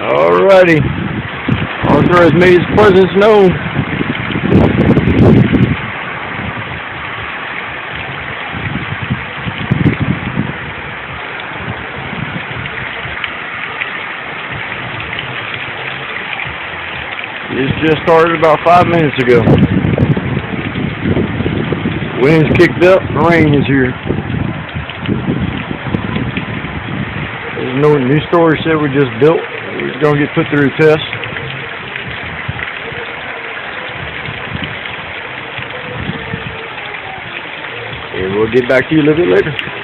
Alrighty. Arthur has made his presence known. This just started about 5 minutes ago. Wind's kicked up, the rain is here. There's no new storage shed we just built. It's going to get put through a test. And we'll get back to you a little bit later.